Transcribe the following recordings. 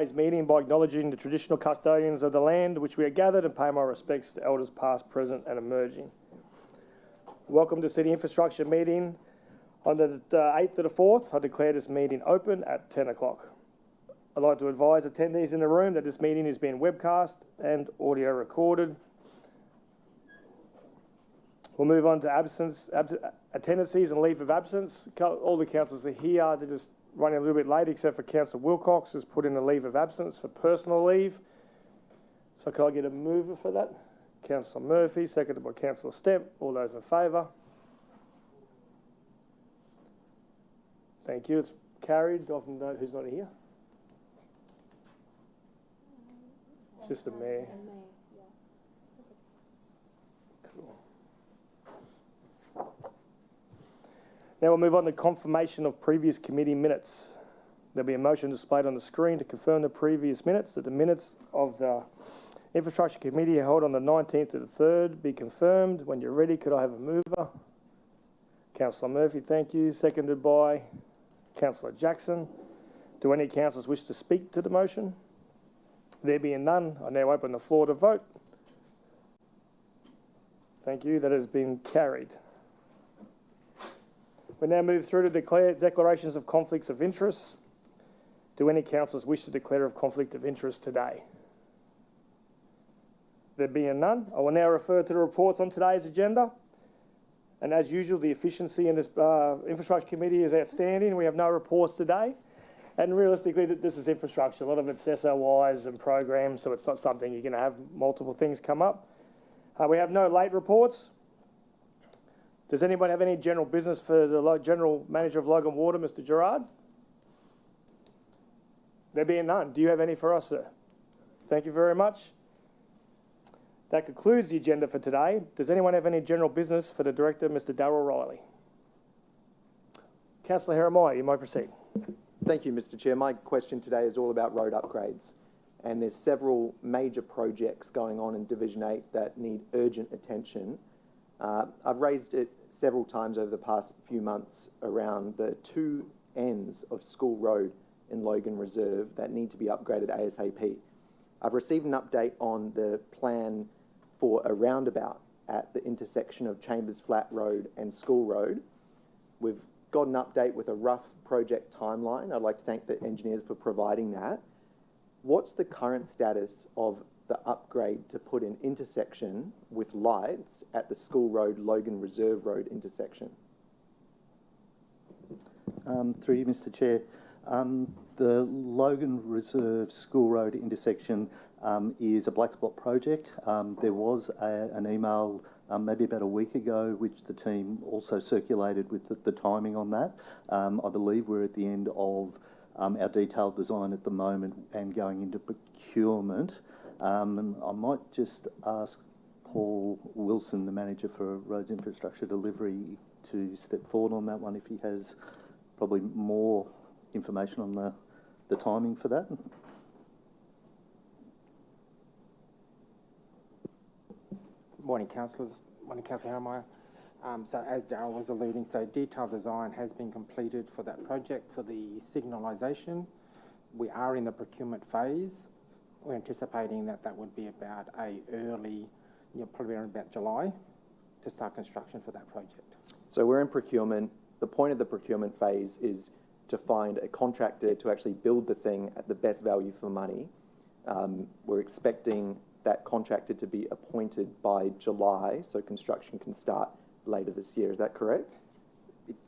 Today's meeting by acknowledging the traditional custodians of the land which we are gathered and pay my respects to elders past, present and emerging. Welcome to City Infrastructure meeting on the 8th of the 4th. I declare this meeting open at 10 o'clock. I'd like to advise attendees in the room that this meeting is being webcast and audio recorded. We'll move on to attendances and leave of absence. All the councillors are here. They're just running a little bit late, except for Councillor Wilcox, who's put in a leave of absence for personal leave. So can I get a mover for that? Councillor Murphy, seconded by Councillor Stemp. All those in favour? Thank you. It's carried. Do I often know who's not here? It's just the mayor. Cool. Now we'll move on to confirmation of previous committee minutes. There'll be a motion displayed on the screen to confirm the previous minutes, that the minutes of the Infrastructure Committee held on the 19th of the 3rd be confirmed. When you're ready, could I have a mover? Councillor Murphy, thank you. Seconded by Councillor Jackson. Do any councillors wish to speak to the motion? There being none, I now open the floor to vote. Thank you. That has been carried. We now move through to declarations of conflicts of interest. Do any councillors wish to declare a conflict of interest today? There being none, I will now refer to the reports on today's agenda. And as usual, the efficiency in this Infrastructure Committee is outstanding. We have no reports today. And realistically, this is infrastructure. A lot of it's SOIs and programs, so it's not something you're going to have multiple things come up. We have no late reports. Does anyone have any general business for the General Manager of Logan Water, Mr. Gerard? There being none. Do you have any for us, sir? Thank you very much. That concludes the agenda for today. Does anyone have any general business for the Director, Mr. Darryl Riley? Councillor Jeremiah, you might proceed. Thank you, Mr. Chair. My question today is all about road upgrades. And there's several major projects going on in Division 8 that need urgent attention. I've raised it several times over the past few months around the two ends of School Road in Logan Reserve that need to be upgraded ASAP. I've received an update on the plan for a roundabout at the intersection of Chambers Flat Road and School Road. We've got an update with a rough project timeline. I'd like to thank the engineers for providing that. What's the current status of the upgrade to put an intersection with lights at the School Road, Logan Reserve Road intersection? Through you, Mr. Chair. The Logan Reserve School Road intersection is a black spot project. There was an email maybe about a week ago which the team also circulated with the timing on that. I believe we're at the end of our detailed design at the moment and going into procurement. I might just ask Paul Wilson, the Manager for Roads Infrastructure Delivery, to step forward on that one if he has probably more information on the timing for that. Morning, councillors. Morning, Councillor Jeremiah. So as Darryl was alluding, so detailed design has been completed for that project for the signalisation. We are in the procurement phase. We're anticipating that would be about early, probably around about July, to start construction for that project. So we're in procurement. The point of the procurement phase is to find a contractor to actually build the thing at the best value for money. We're expecting that contractor to be appointed by July, so construction can start later this year. Is that correct?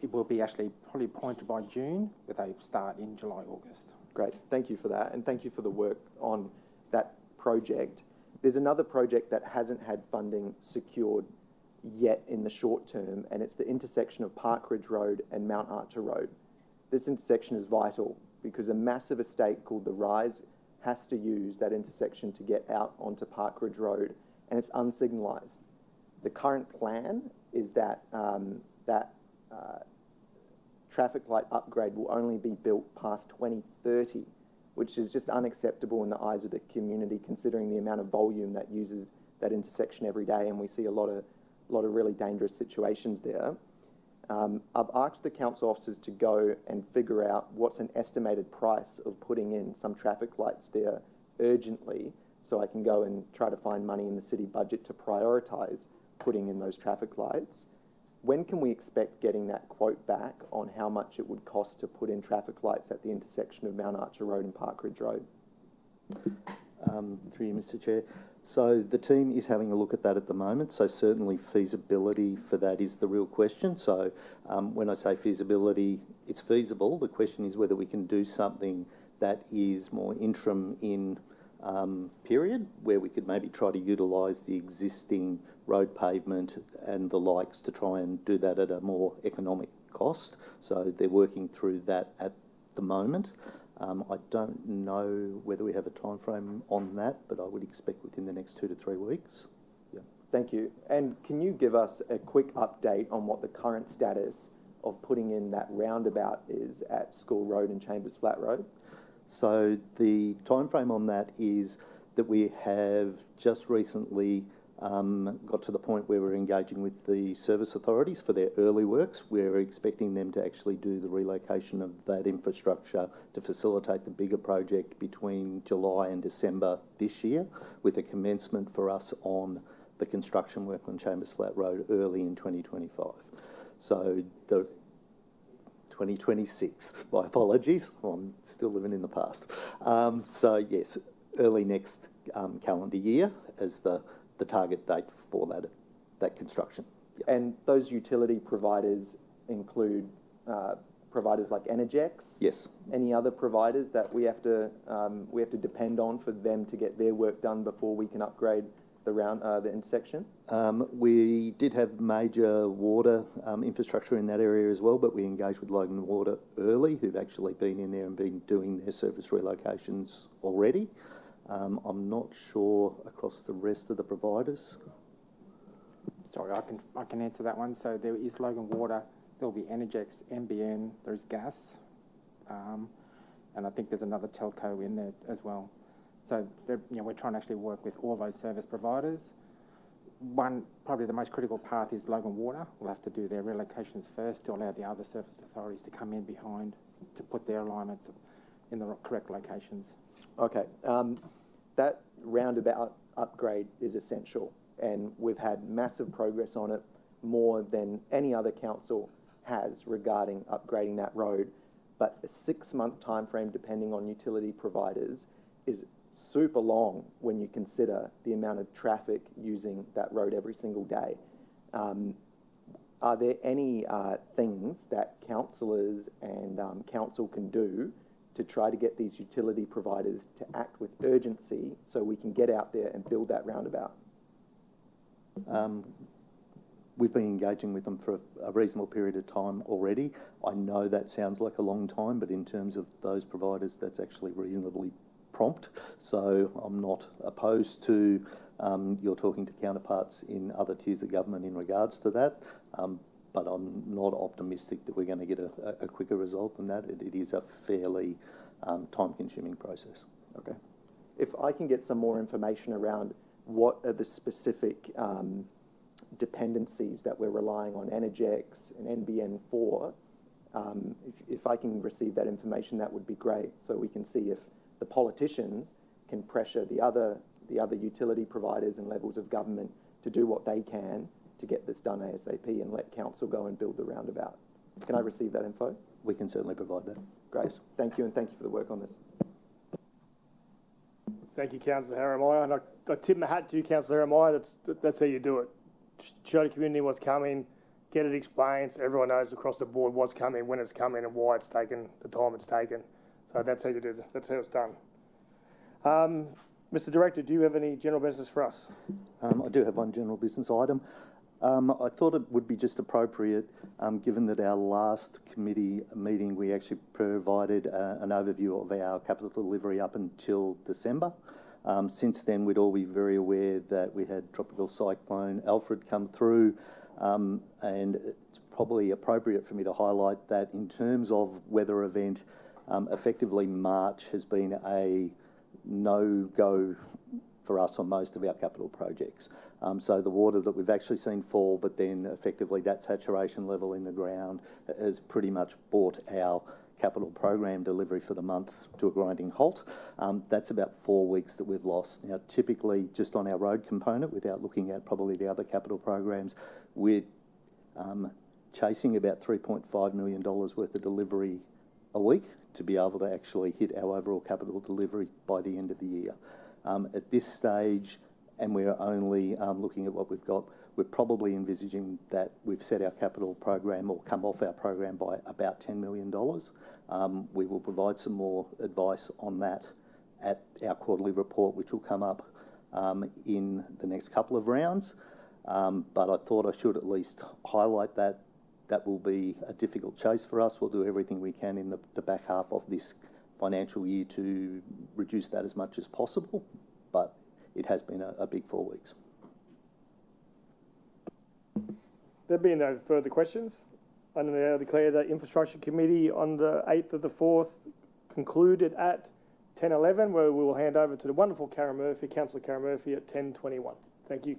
It will be actually probably appointed by June with a start in July, August. Great, thank you for that, and thank you for the work on that project. There's another project that hasn't had funding secured yet in the short term, and it's the intersection of Parkridge Road and Mount Archer Road. This intersection is vital because a massive estate called the Rise has to use that intersection to get out onto Parkridge Road, and it's unsignalised. The current plan is that traffic light upgrade will only be built past 2030, which is just unacceptable in the eyes of the community, considering the amount of volume that uses that intersection every day, and we see a lot of really dangerous situations there. I've asked the council officers to go and figure out what's an estimated price of putting in some traffic lights there urgently, so I can go and try to find money in the city budget to prioritise putting in those traffic lights. When can we expect getting that quote back on how much it would cost to put in traffic lights at the intersection of Mount Archer Road and Parkridge Road? Through you, Mr. Chair. So the team is having a look at that at the moment. So certainly feasibility for that is the real question. So when I say feasibility, it's feasible. The question is whether we can do something that is more interim in period, where we could maybe try to utilise the existing road pavement and the likes to try and do that at a more economic cost. So they're working through that at the moment. I don't know whether we have a time frame on that, but I would expect within the next 2 to 3 weeks. Yeah. Thank you. And can you give us a quick update on what the current status of putting in that roundabout is at School Road and Chambers Flat Road? So the time frame on that is that we have just recently got to the point where we're engaging with the service authorities for their early works. We're expecting them to actually do the relocation of that infrastructure to facilitate the bigger project between July and December this year, with a commencement for us on the construction work on Chambers Flat Road early in 2025. So the 2026, my apologies, I'm still living in the past. So yes, early next calendar year as the target date for that construction. Yep. And those utility providers include providers like Energex? Yes. Any other providers that we have to depend on for them to get their work done before we can upgrade the intersection? We did have major water infrastructure in that area as well, but we engaged with Logan Water early, who've actually been in there and been doing their service relocations already. I'm not sure across the rest of the providers. Sorry, I can answer that one. So there is Logan Water, there'll be Energex, NBN, there's gas, and I think there's another telco in there as well. So we're trying to actually work with all those service providers. One, probably the most critical path is Logan Water. We'll have to do their relocations first to allow the other service authorities to come in behind to put their alignments in the correct locations. Okay. That roundabout upgrade is essential, and we've had massive progress on it, more than any other council has regarding upgrading that road. But a 6-month time frame, depending on utility providers, is super long when you consider the amount of traffic using that road every single day. Are there any things that councillors and council can do to try to get these utility providers to act with urgency so we can get out there and build that roundabout? We've been engaging with them for a reasonable period of time already. I know that sounds like a long time, but in terms of those providers, that's actually reasonably prompt. So I'm not opposed to you're talking to counterparts in other tiers of government in regards to that, but I'm not optimistic that we're going to get a quicker result than that. It is a fairly time-consuming process. Okay. If I can get some more information around what are the specific dependencies that we're relying on Energex and NBN for, if I can receive that information, that would be great, so we can see if the politicians can pressure the other utility providers and levels of government to do what they can to get this done ASAP and let council go and build the roundabout. Can I receive that info? We can certainly provide that. Great. Yes. Thank you, and thank you for the work on this. Thank you, Councillor Haramiah. And I tip my hat to you, Councillor Haramiah. That's how you do it. Show the community what's coming, get it explained so everyone knows across the board what's coming, when it's coming, and why it's taken the time it's taken. So that's how you do it. That's how it's done. Mr. Director, do you have any general business for us? I do have one general business item. I thought it would be just appropriate, given that our last committee meeting we actually provided an overview of our capital delivery up until December. Since then, we'd all be very aware that we had Tropical Cyclone Alfred come through, and it's probably appropriate for me to highlight that in terms of weather event, effectively March has been a no-go for us on most of our capital projects. So the water that we've actually seen fall, but then effectively that saturation level in the ground has pretty much brought our capital program delivery for the month to a grinding halt. That's about 4 weeks that we've lost. Now, typically, just on our road component, without looking at probably the other capital programs, we're chasing about $3.5 million worth of delivery a week to be able to actually hit our overall capital delivery by the end of the year. At this stage, and we're only looking at what we've got, we're probably envisaging that we've set our capital program or come off our program by about $10 million. We will provide some more advice on that at our quarterly report, which will come up in the next couple of rounds. But I thought I should at least highlight that. That will be a difficult chase for us. We'll do everything we can in the back half of this financial year to reduce that as much as possible, but it has been a big 4 weeks. There being no further questions, I now declare the Infrastructure Committee on the 8th of the 4th concluded at 10:11, where we will hand over to the wonderful Councillor Karen Murphy at 10:21. Thank you.